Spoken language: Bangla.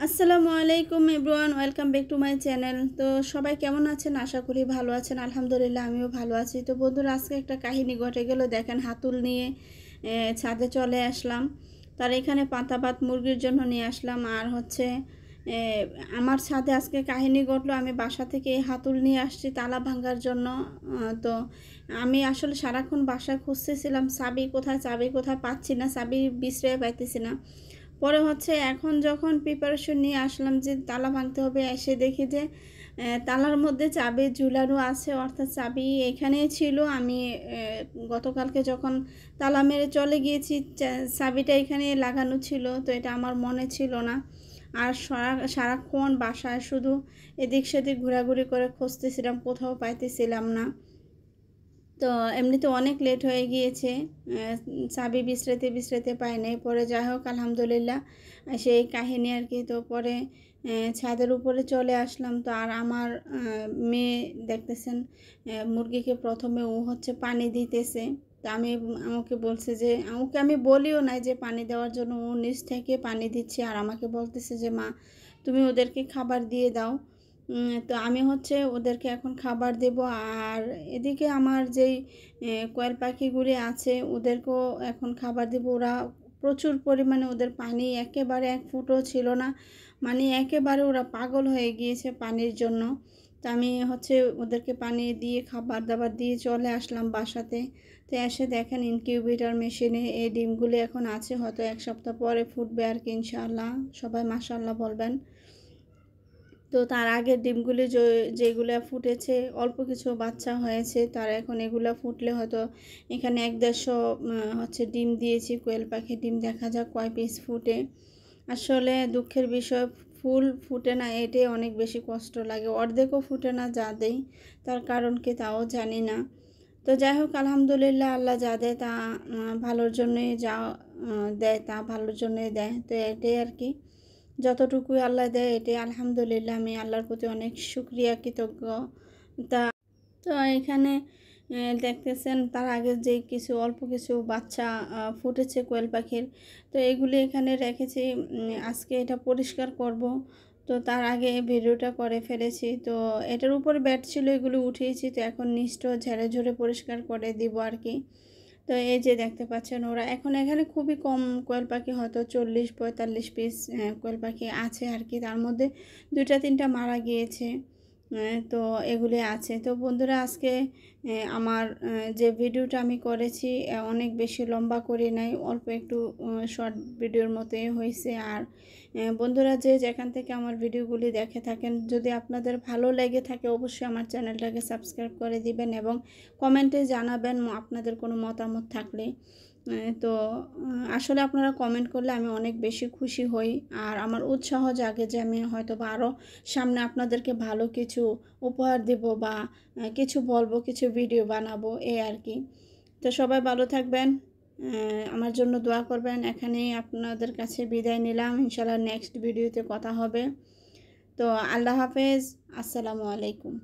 আসসালামু আলাইকুম everyone, welcome back to my channel. তো সবাই কেমন আছেন? আশা করি ভালো আছেন। আলহামদুলিল্লাহ আমিও ভালো আছি। তো বন্ধুরা, আজকে একটা কাহিনী ঘটে গেল। দেখেন, হাতুল নিয়ে ছাদে চলে আসলাম। তার এখানে পাতা ভাত মুরগির জন্য নিয়ে আসলাম। আর হচ্ছে এ, আমার ছাদে আজকে কাহিনী ঘটলো। আমি বাসা থেকে এই হাতুল নিয়ে আসছি তালা ভাঙার জন্য। তো আমি আসলে সারাক্ষণ বাসায় খুঁজতেছিলাম চাবি কোথায় পাচ্ছি না, চাবি বিশ্রয় পাইতেছি না। পরে হচ্ছে এখন যখন প্রিপারেশন নিয়ে আসলাম যে তালা ভাঙতে হবে, এসে দেখি যে তালার মধ্যে চাবি ঝুলানো আছে, অর্থাৎ চাবি এখানেই ছিল। আমি গতকালকে যখন তালা মেরে চলে গিয়েছি, চাবিটা এখানে লাগানো ছিল, তো এটা আমার মনে ছিল না। আর সারাক্ষণ বাসায় শুধু এদিক সেদিক ঘোরাঘুরি করে খুঁজতেছিলাম, কোথাও পাইতেছিলাম না। তো এমনিতে অনেক লেট হয়ে গিয়েছে, চাবি বিশ্রাতে পাই নাই। পরে যাই হোক, আলহামদুলিল্লাহ সেই কাহিনী আর কি। তো পরে ছাদের উপরে চলে আসলাম। তো আর আমার মেয়ে দেখতেছেন, মুরগিকে প্রথমে ও হচ্ছে পানি দিতেছে। তো আমাকে বলছে যে, আমাকে আমি বলিও নাই যে পানি দেওয়ার জন্য, ও নিচ থেকে পানি দিচ্ছে। আর আমাকে বলতেছে যে, মা তুমি ওদেরকে খাবার দিয়ে দাও। তো আমি হচ্ছে ওদেরকে এখন খাবার দেব। আর এদিকে আমার যেই কোয়েল পাখিগুলি আছে, ওদেরকেও এখন খাবার দেব। ওরা প্রচুর পরিমাণে, ওদের পানি একেবারে এক ফুটও ছিল না, মানে একেবারে ওরা পাগল হয়ে গিয়েছে পানির জন্য। তো আমি হচ্ছে ওদেরকে পানি দিয়ে খাবার দাবার দিয়ে চলে আসলাম বাসাতে। তো এসে দেখেন, ইনকিউবেটর মেশিনে এই ডিমগুলি এখন আছে, হয়তো এক সপ্তাহ পরে ফুটবে আর কি, ইনশাআল্লাহ। সবাই মাশাআল্লাহ বলবেন। তো তার আগের ডিমগুলি যেগুলো ফুটেছে, অল্প কিছু বাচ্চা হয়েছে, তার এখন এগুলো ফুটলে হয়তো এখানে 1-150 হচ্ছে ডিম দিয়েছি, কোয়েল পাখি ডিম। দেখা যাক কয় পিস ফুটে। আসলে দুঃখের বিষয়, ফুল ফুটে না, এটাই অনেক বেশি কষ্ট লাগে। অর্ধেকও ফুটে না যা দেই, তার কারণ কি তাও জানি না। তো যাই হোক, আলহামদুলিল্লাহ আল্লাহ যা দেয় তা ভালোর জন্যই, যা দেয় তা ভালোর জন্যই দেয়। তো এটাই আর কি, যতটুকুই আল্লাহ দেয় এটাই আলহামদুলিল্লাহ। আমি আল্লাহর প্রতি অনেক শুকরিয়া, কৃতজ্ঞ। তা তো এখানে দেখতেছেন, তার আগে যে অল্প কিছু বাচ্চা ফুটেছে কোয়েল পাখির, তো এগুলি এখানে রেখেছি। আজকে এটা পরিষ্কার করব। তো তার আগে ভিডিওটা করে ফেলেছি। তো এটার উপরে ব্যাট ছিল, এগুলো উঠিয়েছি। তো এখন নিচটা ঝেড়ে ঝুড়ে পরিষ্কার করে দিব আর কি। তো এই যে দেখতে পাচ্ছেন, ওরা এখন এখানে খুবই কম কোয়েল পাখি, হয়তো 40-45 পিস কোয়েল পাখি আছে আর কি। তার মধ্যে 2-3টা মারা গিয়েছে। তো এগুলি আছে। তো বন্ধুরা, আজকে আমার যে ভিডিওটা আমি করেছি, অনেক বেশি লম্বা করি নাই, অল্প একটু শর্ট ভিডিওর মতোই হয়েছে। আর বন্ধুরা, যেখান থেকে আমার ভিডিওগুলি দেখে থাকেন, যদি আপনাদের ভালো লেগে থাকে, অবশ্যই আমার চ্যানেলটাকে সাবস্ক্রাইব করে দিবেন এবং কমেন্টে জানাবেন আপনাদের কোনো মতামত থাকলে। তো আসলে আপনারা কমেন্ট করলে আমি অনেক বেশি খুশি হই, আর আমার উৎসাহ জাগে যে আমি হয়তো বা আরও সামনে আপনাদেরকে ভালো কিছু উপহার দেব, বা কিছু বলবো, কিছু ভিডিও বানাবো, এই আর কি। তো সবাই ভালো থাকবেন, আমার জন্য দোয়া করবেন। এখানেই আপনাদের কাছে বিদায় নিলাম। ইনশাআল্লাহ নেক্সট ভিডিওতে কথা হবে। তো আল্লাহ হাফেজ, আসসালামু আলাইকুম।